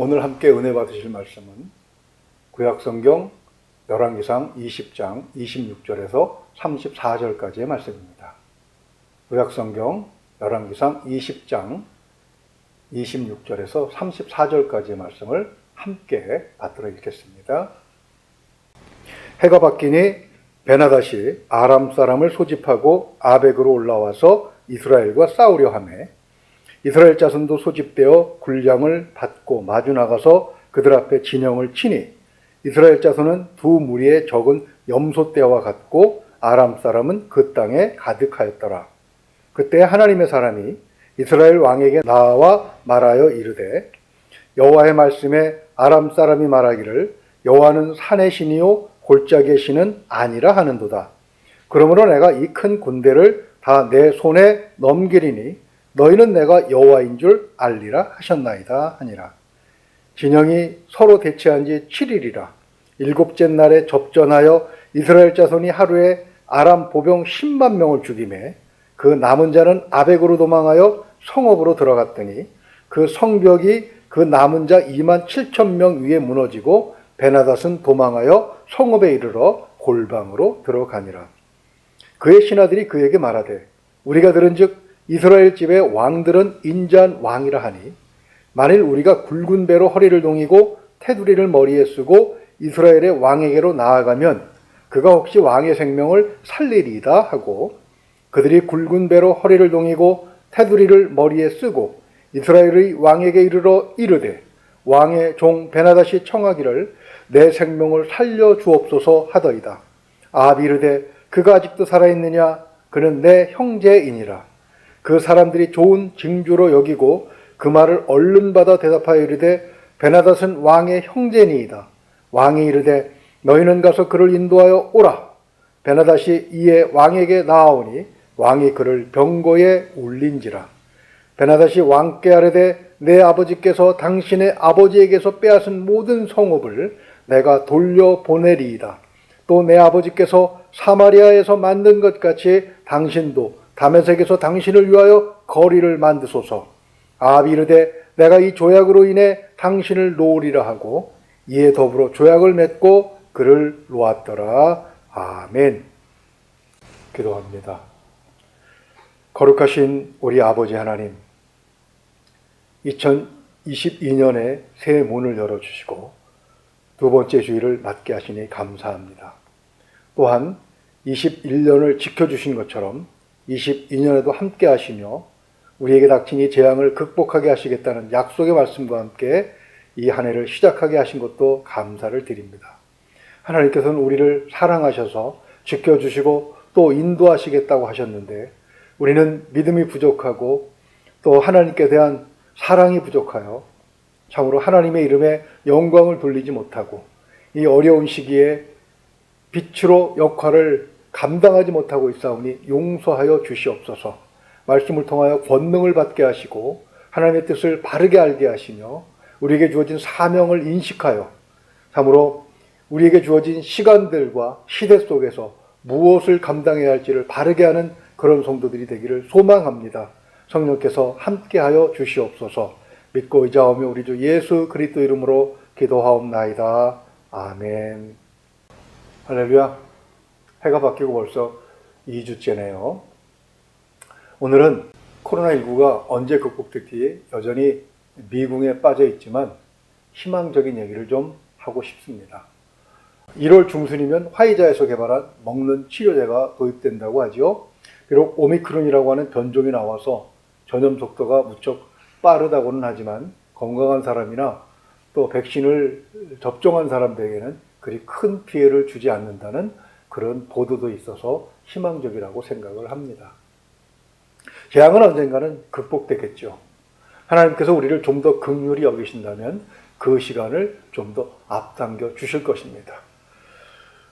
오늘 함께 은혜 받으실 말씀은 구약성경 열왕기상 20장 26절에서 34절까지의 말씀입니다. 구약성경 열왕기상 20장 26절에서 34절까지의 말씀을 함께 받들어 읽겠습니다. 해가 바뀌니 베나닷이 아람 사람을 소집하고 아벡으로 올라와서 이스라엘과 싸우려 하매 이스라엘 자손도 소집되어 군량을 받고 마주 나가서 그들 앞에 진영을 치니 이스라엘 자손은 두 무리의 적은 염소떼와 같고 아람 사람은 그 땅에 가득하였더라. 그때 하나님의 사람이 이스라엘 왕에게 나와 말하여 이르되 여호와의 말씀에 아람 사람이 말하기를 여호와는 산의 신이요 골짜기의 신은 아니라 하는도다. 그러므로 내가 이 큰 군대를 다 내 손에 넘기리니 너희는 내가 여호와인 줄 알리라 하셨나이다 하니라. 진영이 서로 대치한 지 7일이라. 일곱째 날에 접전하여 이스라엘 자손이 하루에 아람 보병 10만 명을 죽이매 그 남은 자는 아벡으로 도망하여 성읍으로 들어갔더니 그 성벽이 그 남은 자 2만 7천 명 위에 무너지고 베나닷은 도망하여 성읍에 이르러 골방으로 들어가니라. 그의 신하들이 그에게 말하되 우리가 들은즉 이스라엘 집의 왕들은 인자한 왕이라 하니 만일 우리가 굵은 배로 허리를 동이고 테두리를 머리에 쓰고 이스라엘의 왕에게로 나아가면 그가 혹시 왕의 생명을 살리리이다 하고 그들이 굵은 배로 허리를 동이고 테두리를 머리에 쓰고 이스라엘의 왕에게 이르러 이르되 왕의 종 베나닷이 청하기를 내 생명을 살려 주옵소서 하더이다. 아합이 이르되 그가 아직도 살아있느냐? 그는 내 형제이니라. 그 사람들이 좋은 징조로 여기고 그 말을 얼른 받아 대답하여 이르되 베나닷은 왕의 형제니이다. 왕이 이르되 너희는 가서 그를 인도하여 오라. 베나닷이 이에 왕에게 나아오니 왕이 그를 병거에 올린지라. 베나닷이 왕께 아뢰되 내 아버지께서 당신의 아버지에게서 빼앗은 모든 성읍을 내가 돌려보내리이다. 또 내 아버지께서 사마리아에서 만든 것 같이 당신도 다메섹에서 당신을 위하여 거리를 만드소서. 아합이 이르되 내가 이 조약으로 인해 당신을 놓으리라 하고 이에 더불어 조약을 맺고 그를 놓았더라. 아멘. 기도합니다. 거룩하신 우리 아버지 하나님, 2022년에 새 문을 열어주시고 두 번째 주일을 맞게 하시니 감사합니다. 또한 21년을 지켜주신 것처럼 22년에도 함께 하시며 우리에게 닥친 이 재앙을 극복하게 하시겠다는 약속의 말씀과 함께 이 한 해를 시작하게 하신 것도 감사를 드립니다. 하나님께서는 우리를 사랑하셔서 지켜주시고 또 인도하시겠다고 하셨는데 우리는 믿음이 부족하고 또 하나님께 대한 사랑이 부족하여 참으로 하나님의 이름에 영광을 돌리지 못하고 이 어려운 시기에 빛으로 역할을 감당하지 못하고 있사오니 용서하여 주시옵소서. 말씀을 통하여 권능을 받게 하시고 하나님의 뜻을 바르게 알게 하시며 우리에게 주어진 사명을 인식하여 참으로 우리에게 주어진 시간들과 시대 속에서 무엇을 감당해야 할지를 바르게 하는 그런 성도들이 되기를 소망합니다. 성령께서 함께하여 주시옵소서. 믿고 의지하오며 우리 주 예수 그리스도 이름으로 기도하옵나이다. 아멘. 할렐루야. 해가 바뀌고 벌써 2주째네요. 오늘은 코로나19가 언제 극복될지 여전히 미궁에 빠져 있지만 희망적인 얘기를 좀 하고 싶습니다. 1월 중순이면 화이자에서 개발한 먹는 치료제가 도입된다고 하죠. 비록 오미크론이라고 하는 변종이 나와서 전염 속도가 무척 빠르다고는 하지만 건강한 사람이나 또 백신을 접종한 사람들에게는 그리 큰 피해를 주지 않는다는 그런 보도도 있어서 희망적이라고 생각을 합니다. 재앙은 언젠가는 극복되겠죠. 하나님께서 우리를 좀 더 긍휼히 여기신다면 그 시간을 좀 더 앞당겨 주실 것입니다.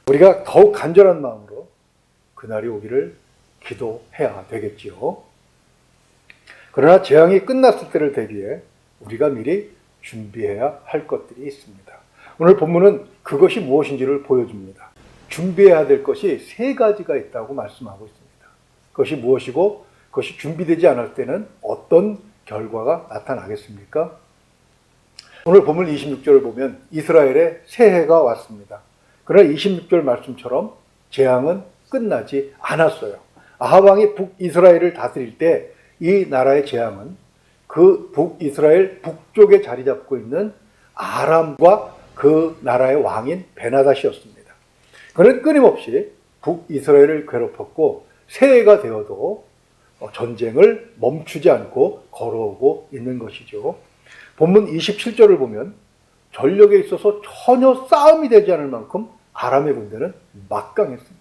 우리가 더욱 간절한 마음으로 그날이 오기를 기도해야 되겠지요. 그러나 재앙이 끝났을 때를 대비해 우리가 미리 준비해야 할 것들이 있습니다. 오늘 본문은 그것이 무엇인지를 보여줍니다. 준비해야 될 것이 3가지가 있다고 말씀하고 있습니다. 그것이 무엇이고 그것이 준비되지 않을 때는 어떤 결과가 나타나겠습니까? 오늘 본문 26절을 보면 이스라엘의 새해가 왔습니다. 그러나 26절 말씀처럼 재앙은 끝나지 않았어요. 아합 왕이 북이스라엘을 다스릴 때 이 나라의 재앙은 그 북이스라엘 북쪽에 자리 잡고 있는 아람과 그 나라의 왕인 베나닷이었습니다. 그는 끊임없이 북이스라엘을 괴롭혔고 새해가 되어도 전쟁을 멈추지 않고 걸어오고 있는 것이죠. 본문 27절을 보면 전력에 있어서 전혀 싸움이 되지 않을 만큼 아람의 군대는 막강했습니다.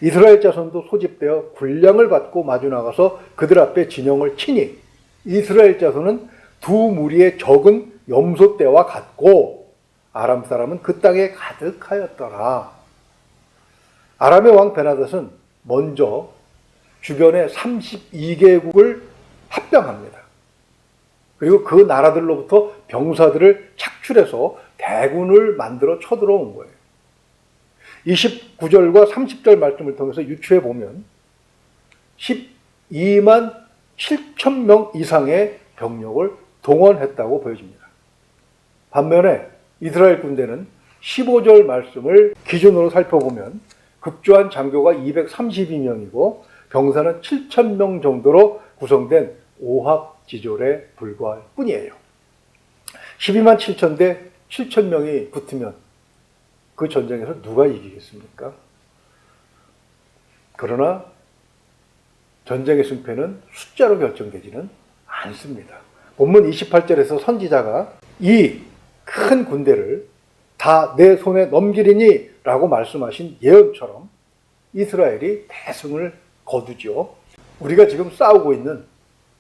이스라엘 자손도 소집되어 군량을 받고 마주 나가서 그들 앞에 진영을 치니 이스라엘 자손은 두 무리의 적은 염소떼와 같고 아람 사람은 그 땅에 가득하였더라. 아람의 왕 베나닷은 먼저 주변의 32개국을 합병합니다. 그리고 그 나라들로부터 병사들을 착출해서 대군을 만들어 쳐들어온 거예요. 29절과 30절 말씀을 통해서 유추해 보면 12만 7천 명 이상의 병력을 동원했다고 보여집니다. 반면에 이스라엘 군대는 15절 말씀을 기준으로 살펴보면 급조한 장교가 232명이고 병사는 7천 명 정도로 구성된 오합지졸에 불과할 뿐이에요. 12만 7천 대 7천 명이 붙으면 그 전쟁에서 누가 이기겠습니까? 그러나 전쟁의 승패는 숫자로 결정되지는 않습니다. 본문 28절에서 선지자가 이 큰 군대를 다 내 손에 넘기리니 라고 말씀하신 예언처럼 이스라엘이 대승을 거두죠. 우리가 지금 싸우고 있는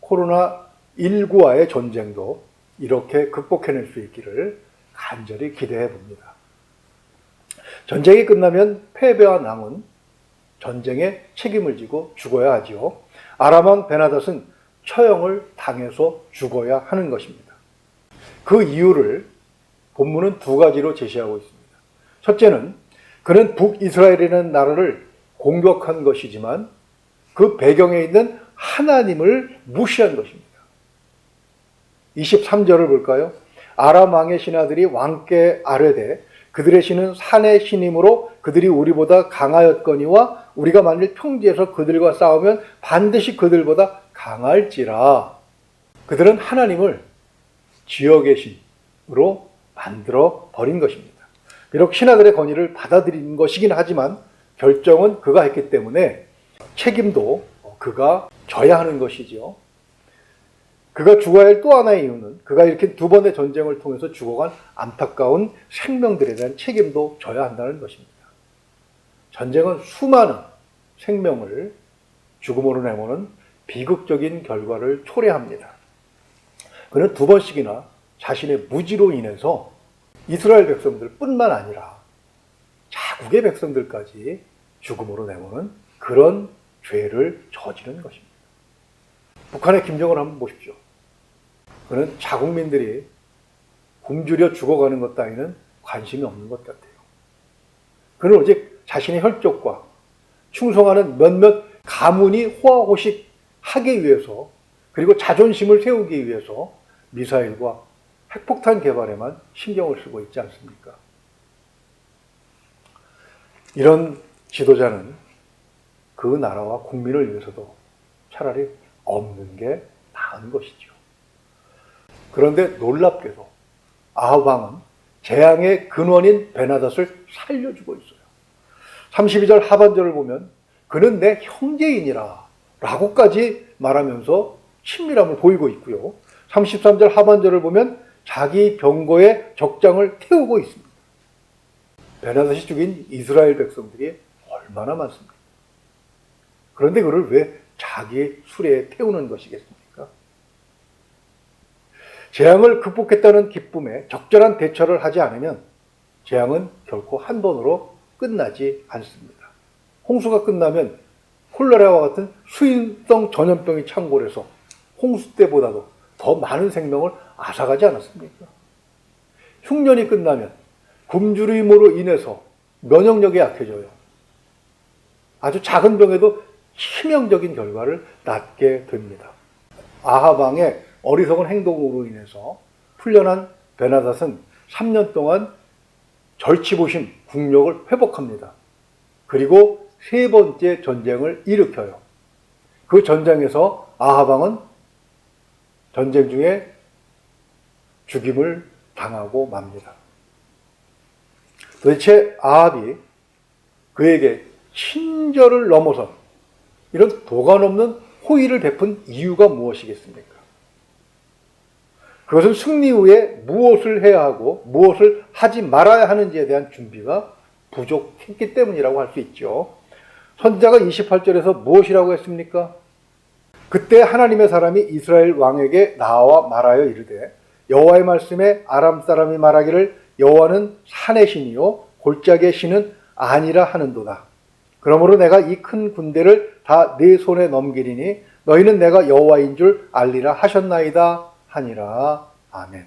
코로나19와의 전쟁도 이렇게 극복해낼 수 있기를 간절히 기대해 봅니다. 전쟁이 끝나면 패배와 남은 전쟁에 책임을 지고 죽어야 하지요. 아람 왕 베나닷은 처형을 당해서 죽어야 하는 것입니다. 그 이유를 본문은 두 가지로 제시하고 있습니다. 첫째는 그는 북이스라엘이라는 나라를 공격한 것이지만 그 배경에 있는 하나님을 무시한 것입니다. 23절을 볼까요? 아람 왕의 신하들이 왕께 아뢰되 그들의 신은 산의 신이므로 그들이 우리보다 강하였거니와 우리가 만일 평지에서 그들과 싸우면 반드시 그들보다 강할지라. 그들은 하나님을 지역의 신으로 만들어 버린 것입니다. 비록 신하들의 건의를 받아들인 것이긴 하지만 결정은 그가 했기 때문에 책임도 그가 져야 하는 것이죠. 그가 죽어야 할 또 하나의 이유는 그가 이렇게 두 번의 전쟁을 통해서 죽어간 안타까운 생명들에 대한 책임도 져야 한다는 것입니다. 전쟁은 수많은 생명을 죽음으로 내모는 비극적인 결과를 초래합니다. 그는 두 번씩이나 자신의 무지로 인해서 이스라엘 백성들 뿐만 아니라 자국의 백성들까지 죽음으로 내모는 그런 죄를 저지른 것입니다. 북한의 김정을 한번 보십시오. 그는 자국민들이 굶주려 죽어가는 것 따위는 관심이 없는 것 같아요. 그는 오직 자신의 혈족과 충성하는 몇몇 가문이 호화호식하기 위해서 그리고 자존심을 세우기 위해서 미사일과 핵폭탄 개발에만 신경을 쓰고 있지 않습니까? 이런 지도자는 그 나라와 국민을 위해서도 차라리 없는 게 나은 것이죠. 그런데 놀랍게도 아합 왕은 재앙의 근원인 베나닷을 살려주고 있어요. 32절 하반절을 보면 그는 내 형제이니라 라고까지 말하면서 친밀함을 보이고 있고요. 33절 하반절을 보면 자기 병거에 적장을 태우고 있습니다. 베나닷이 죽인 이스라엘 백성들이 얼마나 많습니까? 그런데 그를 왜 자기 수레에 태우는 것이겠습니까? 재앙을 극복했다는 기쁨에 적절한 대처를 하지 않으면 재앙은 결코 한 번으로 끝나지 않습니다. 홍수가 끝나면 콜레라와 같은 수인성 전염병이 창궐해서 홍수 때보다도 더 많은 생명을 앗아가지 않았습니까? 흉년이 끝나면 굶주림으로 인해서 면역력이 약해져요. 아주 작은 병에도 치명적인 결과를 낳게 됩니다. 아합 왕의 어리석은 행동으로 인해서 풀려난 베나닷은 3년 동안 절치부심 국력을 회복합니다. 그리고 세 번째 전쟁을 일으켜요. 그 전쟁에서 아합 왕은 전쟁 중에 죽임을 당하고 맙니다. 도대체 아합이 그에게 친절을 넘어선 이런 도가 넘는 호의를 베푼 이유가 무엇이겠습니까? 그것은 승리 후에 무엇을 해야 하고 무엇을 하지 말아야 하는지에 대한 준비가 부족했기 때문이라고 할 수 있죠. 선지자가 28절에서 무엇이라고 했습니까? 그때 하나님의 사람이 이스라엘 왕에게 나와 말하여 이르되 여호와의 말씀에 아람 사람이 말하기를 여호와는 산의 신이요 골짜기의 신은 아니라 하는도다. 그러므로 내가 이 큰 군대를 다 네 손에 넘기리니 너희는 내가 여호와인 줄 알리라 하셨나이다 하니라. 아멘.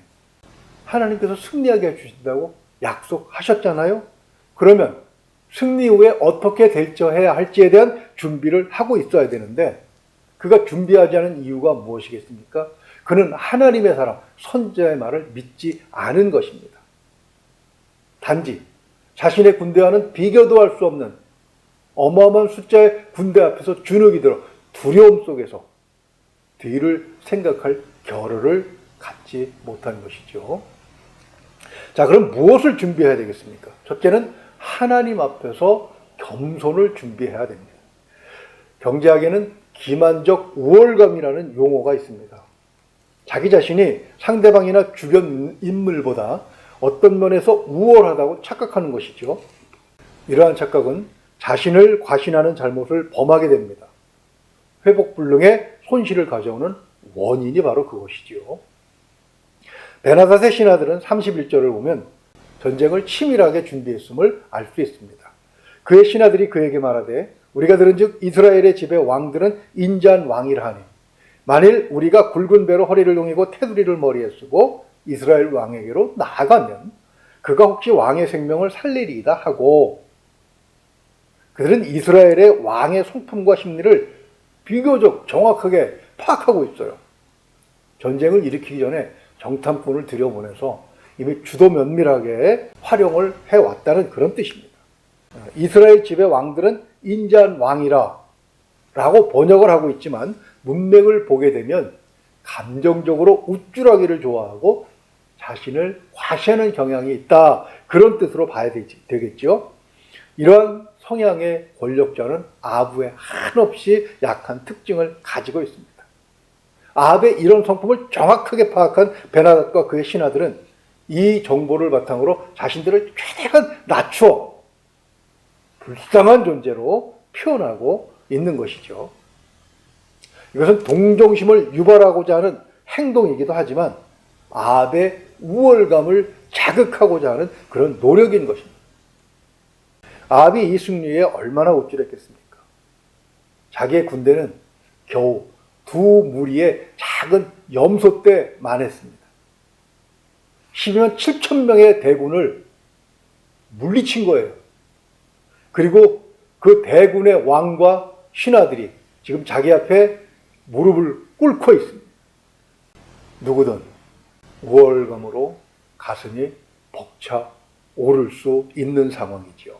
하나님께서 승리하게 해주신다고 약속하셨잖아요. 그러면 승리 후에 어떻게 대처해야 할지에 대한 준비를 하고 있어야 되는데 그가 준비하지 않은 이유가 무엇이겠습니까? 그는 하나님의 사람, 선지자의 말을 믿지 않은 것입니다. 단지 자신의 군대와는 비교도 할 수 없는 어마어마한 숫자의 군대 앞에서 주눅이 들어 두려움 속에서 뒤를 생각할 겨를을 갖지 못한 것이죠. 자, 그럼 무엇을 준비해야 되겠습니까? 첫째는 하나님 앞에서 겸손을 준비해야 됩니다. 경제학에는 기만적 우월감이라는 용어가 있습니다. 자기 자신이 상대방이나 주변 인물보다 어떤 면에서 우월하다고 착각하는 것이죠. 이러한 착각은 자신을 과신하는 잘못을 범하게 됩니다. 회복불능의 손실을 가져오는 원인이 바로 그것이지요. 베나닷의 신하들은 31절을 보면 전쟁을 치밀하게 준비했음을 알 수 있습니다. 그의 신하들이 그에게 말하되 우리가 들은즉 이스라엘의 집의 왕들은 인자한 왕이라 하니 만일 우리가 굵은 배로 허리를 동이고 테두리를 머리에 쓰고 이스라엘 왕에게로 나아가면 그가 혹시 왕의 생명을 살리리이다 하고 그들은 이스라엘의 왕의 성품과 심리를 비교적 정확하게 파악하고 있어요. 전쟁을 일으키기 전에 정탐꾼을 들여보내서 이미 주도 면밀하게 활용을 해왔다는 그런 뜻입니다. 이스라엘 집의 왕들은 인자한 왕이라 라고 번역을 하고 있지만 문맥을 보게 되면 감정적으로 우쭐하기를 좋아하고 자신을 과시하는 경향이 있다. 그런 뜻으로 봐야 되겠죠. 이러한 성향의 권력자는 아합의 한없이 약한 특징을 가지고 있습니다. 아합의 이런 성품을 정확하게 파악한 베나닷과 그의 신하들은 이 정보를 바탕으로 자신들을 최대한 낮추어 불쌍한 존재로 표현하고 있는 것이죠. 이것은 동정심을 유발하고자 하는 행동이기도 하지만 아합의 우월감을 자극하고자 하는 그런 노력인 것입니다. 아합이 이 승리에 얼마나 우쭐했겠습니까? 자기의 군대는 겨우 두 무리의 작은 염소 떼만 했습니다. 12만 7천 명의 대군을 물리친 거예요. 그리고 그 대군의 왕과 신하들이 지금 자기 앞에 무릎을 꿇고 있습니다. 누구든 우월감으로 가슴이 벅차 오를 수 있는 상황이지요.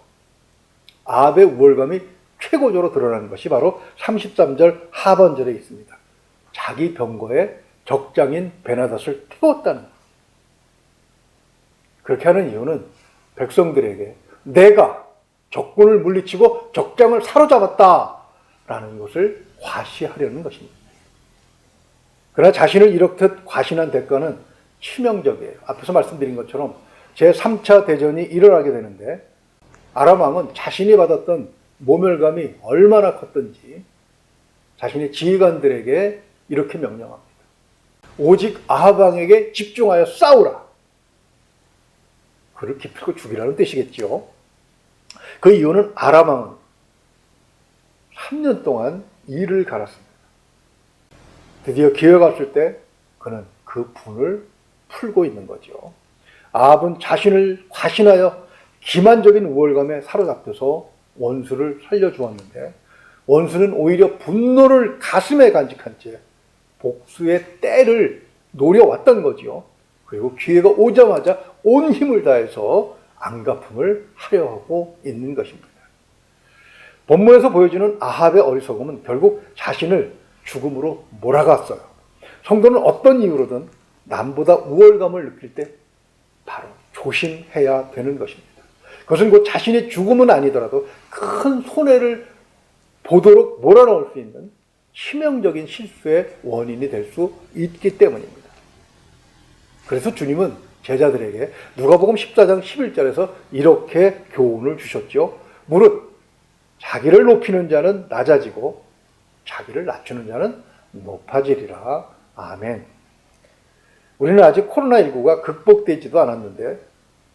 아합의 우월감이 최고적으로 드러나는 것이 바로 33절 하반절에 있습니다. 자기 병거에 적장인 베나닷을 태웠다는 것. 그렇게 하는 이유는 백성들에게 내가 적군을 물리치고 적장을 사로잡았다라는 것을 과시하려는 것입니다. 그러나 자신을 이렇듯 과신한 대가는 치명적이에요. 앞에서 말씀드린 것처럼 제3차 대전이 일어나게 되는데 아람 왕은 자신이 받았던 모멸감이 얼마나 컸던지 자신의 지휘관들에게 이렇게 명령합니다. 오직 아합 왕에게 집중하여 싸우라. 그를 기필코 죽이라는 뜻이겠죠. 그 이유는 아람 왕은 3년 동안 이를 갈았습니다. 드디어 기회가 왔을 때 그는 그 분을 풀고 있는 거죠. 아합은 자신을 과신하여 기만적인 우월감에 사로잡혀서 원수를 살려주었는데 원수는 오히려 분노를 가슴에 간직한 채 복수의 때를 노려왔던 거지요. 그리고 기회가 오자마자 온 힘을 다해서 안갚음을 하려 하고 있는 것입니다. 본문에서 보여주는 아합의 어리석음은 결국 자신을 죽음으로 몰아갔어요. 성도는 어떤 이유로든 남보다 우월감을 느낄 때 바로 조심해야 되는 것입니다. 그것은 곧 자신의 죽음은 아니더라도 큰 손해를 보도록 몰아넣을 수 있는 치명적인 실수의 원인이 될 수 있기 때문입니다. 그래서 주님은 제자들에게 누가복음 14장 11절에서 이렇게 교훈을 주셨죠. 무릇 자기를 높이는 자는 낮아지고 자기를 낮추는 자는 높아지리라. 아멘. 우리는 아직 코로나19가 극복되지도 않았는데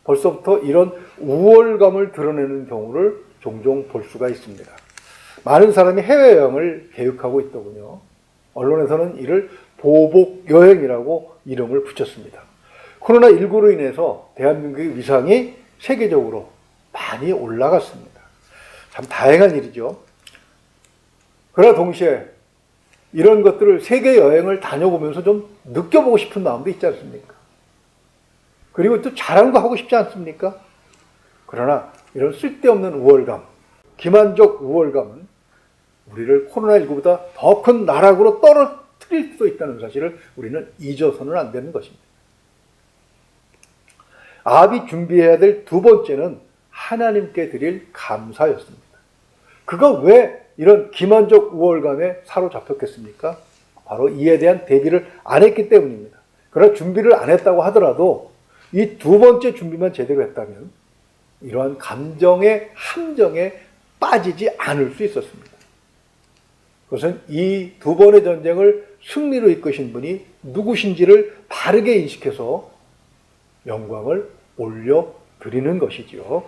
벌써부터 이런 우월감을 드러내는 경우를 종종 볼 수가 있습니다. 많은 사람이 해외여행을 계획하고 있더군요. 언론에서는 이를 보복여행이라고 이름을 붙였습니다. 코로나19로 인해서 대한민국의 위상이 세계적으로 많이 올라갔습니다. 참 다행한 일이죠. 그러나 동시에 이런 것들을 세계 여행을 다녀보면서 좀 느껴보고 싶은 마음도 있지 않습니까? 그리고 또 자랑도 하고 싶지 않습니까? 그러나 이런 쓸데없는 우월감, 기만적 우월감은 우리를 코로나19보다 더 큰 나락으로 떨어뜨릴 수도 있다는 사실을 우리는 잊어서는 안 되는 것입니다. 아합이 준비해야 될 두 번째는 하나님께 드릴 감사였습니다. 그가 왜 이런 기만적 우월감에 사로잡혔겠습니까? 바로 이에 대한 대비를 안 했기 때문입니다. 그러나 준비를 안 했다고 하더라도 이 두 번째 준비만 제대로 했다면 이러한 감정의 함정에 빠지지 않을 수 있었습니다. 그것은 이 두 번의 전쟁을 승리로 이끄신 분이 누구신지를 바르게 인식해서 영광을 올려드리는 것이지요.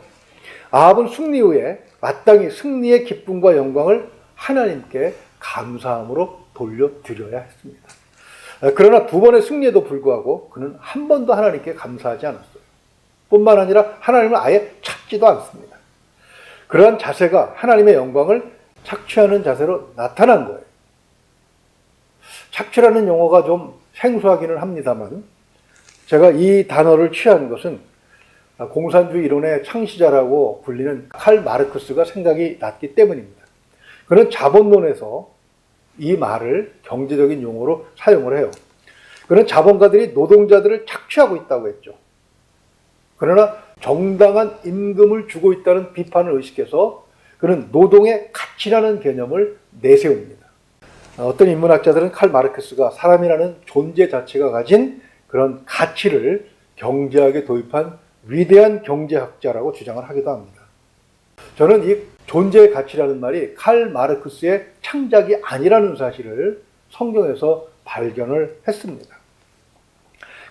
아합은 승리 후에 마땅히 승리의 기쁨과 영광을 하나님께 감사함으로 돌려드려야 했습니다. 그러나 두 번의 승리에도 불구하고 그는 한 번도 하나님께 감사하지 않았어요. 뿐만 아니라 하나님을 아예 찾지도 않습니다. 그러한 자세가 하나님의 영광을 착취하는 자세로 나타난 거예요. 착취라는 용어가 좀 생소하기는 합니다만 제가 이 단어를 취한 것은 공산주의 이론의 창시자라고 불리는 칼 마르크스가 생각이 났기 때문입니다. 그는 자본론에서 이 말을 경제적인 용어로 사용을 해요. 그는 자본가들이 노동자들을 착취하고 있다고 했죠. 그러나 정당한 임금을 주고 있다는 비판을 의식해서 그는 노동의 가치라는 개념을 내세웁니다. 어떤 인문학자들은 칼 마르크스가 사람이라는 존재 자체가 가진 그런 가치를 경제학에 도입한 위대한 경제학자라고 주장을 하기도 합니다. 저는 이 존재의 가치라는 말이 칼 마르크스의 창작이 아니라는 사실을 성경에서 발견을 했습니다.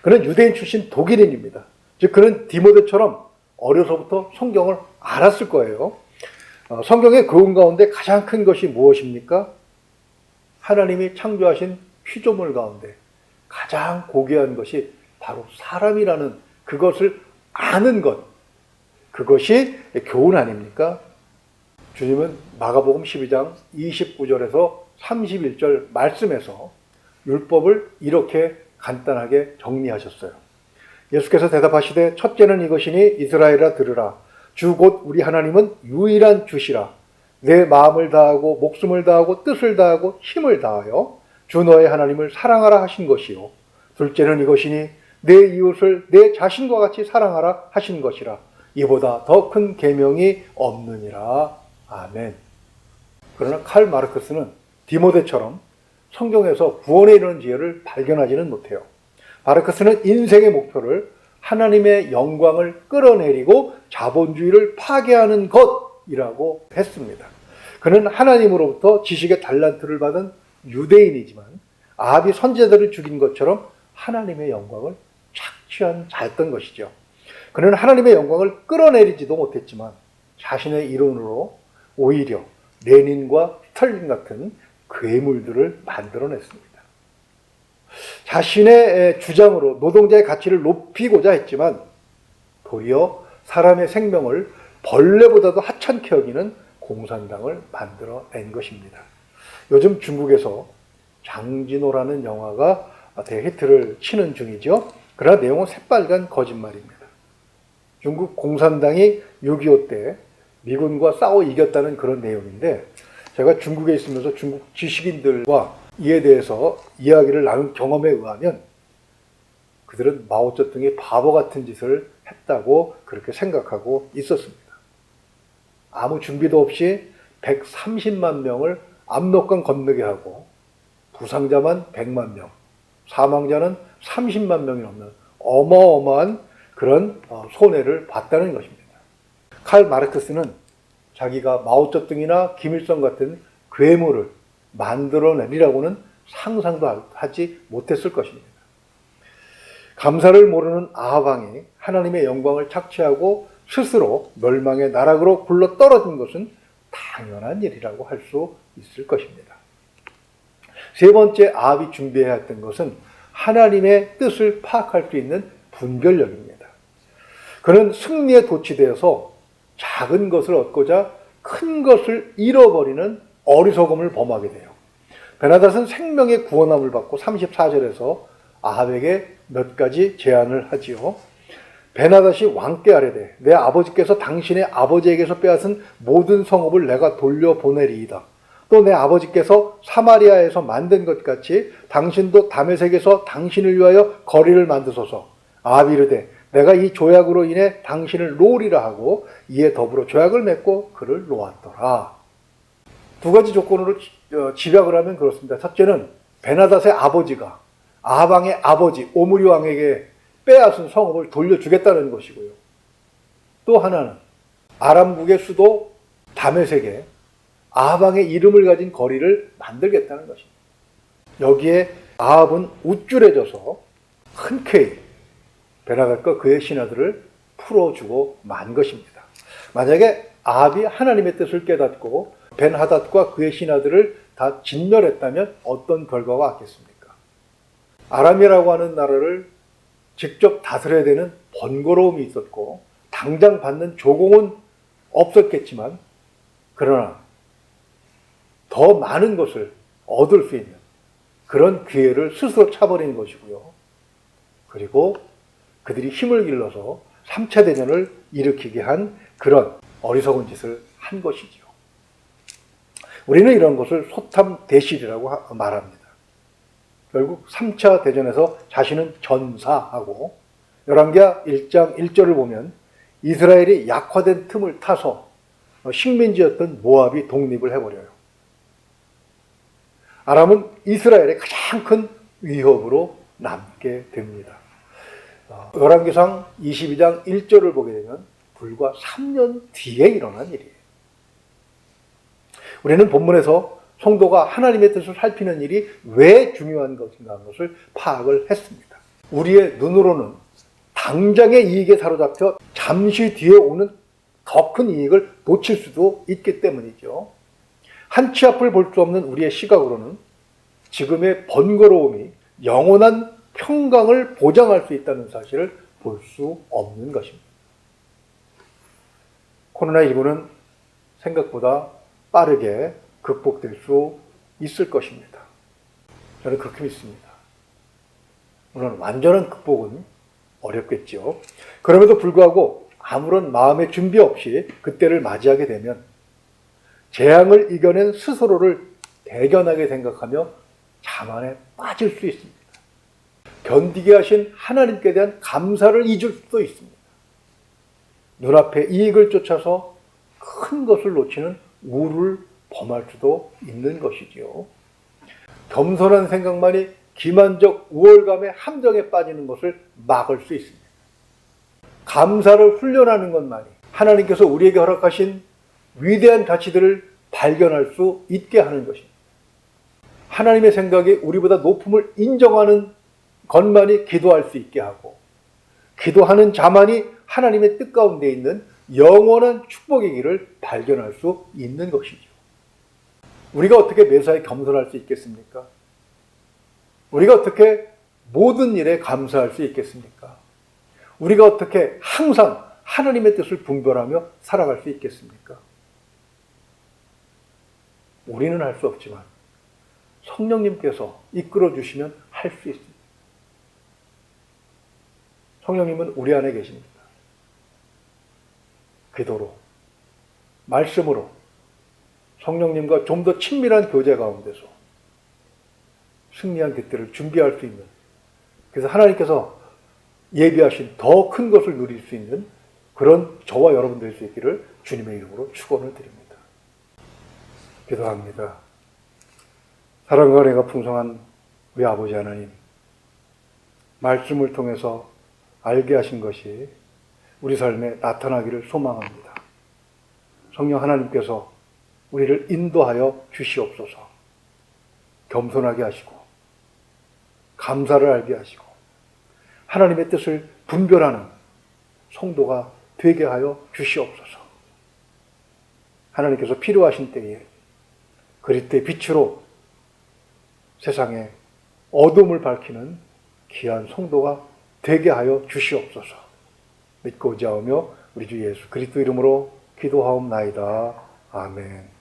그는 유대인 출신 독일인입니다. 즉 그는 디모데처럼 어려서부터 성경을 알았을 거예요. 성경의 교훈 가운데 가장 큰 것이 무엇입니까? 하나님이 창조하신 피조물 가운데 가장 고귀한 것이 바로 사람이라는 그것을 아는 것, 그것이 교훈 아닙니까? 주님은 마가복음 12장 29절에서 31절 말씀에서 율법을 이렇게 간단하게 정리하셨어요. 예수께서 대답하시되 첫째는 이것이니 이스라엘아 들으라. 주 곧 우리 하나님은 유일한 주시라. 내 마음을 다하고 목숨을 다하고 뜻을 다하고 힘을 다하여 주 너의 하나님을 사랑하라 하신 것이요. 둘째는 이것이니 내 이웃을 내 자신과 같이 사랑하라 하신 것이라. 이보다 더 큰 계명이 없느니라. 아멘. 그러나 칼 마르크스는 디모데처럼 성경에서 구원에 이르는 지혜를 발견하지는 못해요. 마르크스는 인생의 목표를 하나님의 영광을 끌어내리고 자본주의를 파괴하는 것이라고 했습니다. 그는 하나님으로부터 지식의 달란트를 받은 유대인이지만 아합이 선지자들을 죽인 것처럼 하나님의 영광을 착취한 자였던 것이죠. 그는 하나님의 영광을 끌어내리지도 못했지만 자신의 이론으로 오히려 레닌과 스탈린 같은 괴물들을 만들어냈습니다. 자신의 주장으로 노동자의 가치를 높이고자 했지만 도리어 사람의 생명을 벌레보다도 하찮게 여기는 공산당을 만들어낸 것입니다. 요즘 중국에서 장진호라는 영화가 대히트를 치는 중이죠. 그러나 내용은 새빨간 거짓말입니다. 중국 공산당이 6.25 때 미군과 싸워 이겼다는 그런 내용인데, 제가 중국에 있으면서 중국 지식인들과 이에 대해서 이야기를 나눈 경험에 의하면 그들은 마오쩌둥이 바보 같은 짓을 했다고 그렇게 생각하고 있었습니다. 아무 준비도 없이 130만 명을 압록강 건너게 하고 부상자만 100만 명, 사망자는 30만 명이 넘는 어마어마한 그런 손해를 봤다는 것입니다. 칼 마르크스는 자기가 마오쩌둥이나 김일성 같은 괴물을 만들어내리라고는 상상도 하지 못했을 것입니다. 감사를 모르는 아합 왕이 하나님의 영광을 착취하고 스스로 멸망의 나락으로 굴러 떨어진 것은 당연한 일이라고 할 수 있을 것입니다. 세 번째 아합이 준비해야 했던 것은 하나님의 뜻을 파악할 수 있는 분별력입니다. 그는 승리에 도취되어서 작은 것을 얻고자 큰 것을 잃어버리는 어리석음을 범하게 돼요. 베나닷은 생명의 구원함을 받고 34절에서 아합에게 몇 가지 제안을 하지요. 베나닷이 왕께 아뢰되 내 아버지께서 당신의 아버지에게서 빼앗은 모든 성읍을 내가 돌려보내리이다. 또 내 아버지께서 사마리아에서 만든 것 같이 당신도 다메섹에서 당신을 위하여 거리를 만드소서. 아합이 이르되 내가 이 조약으로 인해 당신을 놓으리라 하고 이에 더불어 조약을 맺고 그를 놓았더라. 두 가지 조건으로 집약을 하면 그렇습니다. 첫째는 베나닷의 아버지가 아합 왕의 아버지 오므리 왕에게 빼앗은 성읍을 돌려주겠다는 것이고요. 또 하나는 아람국의 수도 다메섹에 아합 왕의 이름을 가진 거리를 만들겠다는 것입니다. 여기에 아합은 우쭐해져서 흔쾌히 베나닷과 그의 신하들을 풀어주고 만 것입니다. 만약에 아합이 하나님의 뜻을 깨닫고 벤하닷과 그의 신하들을 다 진멸했다면 어떤 결과가 왔겠습니까? 아람이라고 하는 나라를 직접 다스려야 되는 번거로움이 있었고 당장 받는 조공은 없었겠지만, 그러나 더 많은 것을 얻을 수 있는 그런 기회를 스스로 차버린 것이고요. 그리고 그들이 힘을 길러서 3차 대전을 일으키게 한 그런 어리석은 짓을 한 것이지요. 우리는 이런 것을 소탐대실이라고 말합니다. 결국 3차 대전에서 자신은 전사하고 열왕기하 1장 1절을 보면 이스라엘이 약화된 틈을 타서 식민지였던 모압이 독립을 해버려요. 아람은 이스라엘의 가장 큰 위협으로 남게 됩니다. 열왕기상 22장 1절을 보게 되면 불과 3년 뒤에 일어난 일이에요. 우리는 본문에서 성도가 하나님의 뜻을 살피는 일이 왜 중요한 것인가 하는 것을 파악을 했습니다. 우리의 눈으로는 당장의 이익에 사로잡혀 잠시 뒤에 오는 더 큰 이익을 놓칠 수도 있기 때문이죠. 한 치 앞을 볼 수 없는 우리의 시각으로는 지금의 번거로움이 영원한 평강을 보장할 수 있다는 사실을 볼 수 없는 것입니다. 코로나19는 생각보다 빠르게 극복될 수 있을 것입니다. 저는 그렇게 믿습니다. 물론 완전한 극복은 어렵겠죠. 그럼에도 불구하고 아무런 마음의 준비 없이 그때를 맞이하게 되면 재앙을 이겨낸 스스로를 대견하게 생각하며 자만에 빠질 수 있습니다. 견디게 하신 하나님께 대한 감사를 잊을 수도 있습니다. 눈앞에 이익을 쫓아서 큰 것을 놓치는 우를 범할 수도 있는 것이지요. 겸손한 생각만이 기만적 우월감의 함정에 빠지는 것을 막을 수 있습니다. 감사를 훈련하는 것만이 하나님께서 우리에게 허락하신 위대한 가치들을 발견할 수 있게 하는 것입니다. 하나님의 생각에 우리보다 높음을 인정하는 것만이 기도할 수 있게 하고, 기도하는 자만이 하나님의 뜻 가운데 있는 영원한 축복의 길을 발견할 수 있는 것이죠. 우리가 어떻게 매사에 겸손할 수 있겠습니까? 우리가 어떻게 모든 일에 감사할 수 있겠습니까? 우리가 어떻게 항상 하나님의 뜻을 분별하며 살아갈 수 있겠습니까? 우리는 할 수 없지만 성령님께서 이끌어 주시면 할 수 있습니다. 성령님은 우리 안에 계십니다. 기도로, 말씀으로 성령님과 좀 더 친밀한 교제 가운데서 승리한 그때를 준비할 수 있는, 그래서 하나님께서 예비하신 더 큰 것을 누릴 수 있는 그런 저와 여러분 될 수 있기를 주님의 이름으로 축원을 드립니다. 기도합니다. 사랑과 은혜가 풍성한 우리 아버지 하나님, 말씀을 통해서 알게 하신 것이 우리 삶에 나타나기를 소망합니다. 성령 하나님께서 우리를 인도하여 주시옵소서. 겸손하게 하시고 감사를 알게 하시고 하나님의 뜻을 분별하는 성도가 되게 하여 주시옵소서. 하나님께서 필요하신 때에 그리스도의 빛으로 세상에 어둠을 밝히는 귀한 성도가 되게 하여 주시옵소서. 믿고 의지하며 우리 주 예수 그리스도 이름으로 기도하옵나이다. 아멘.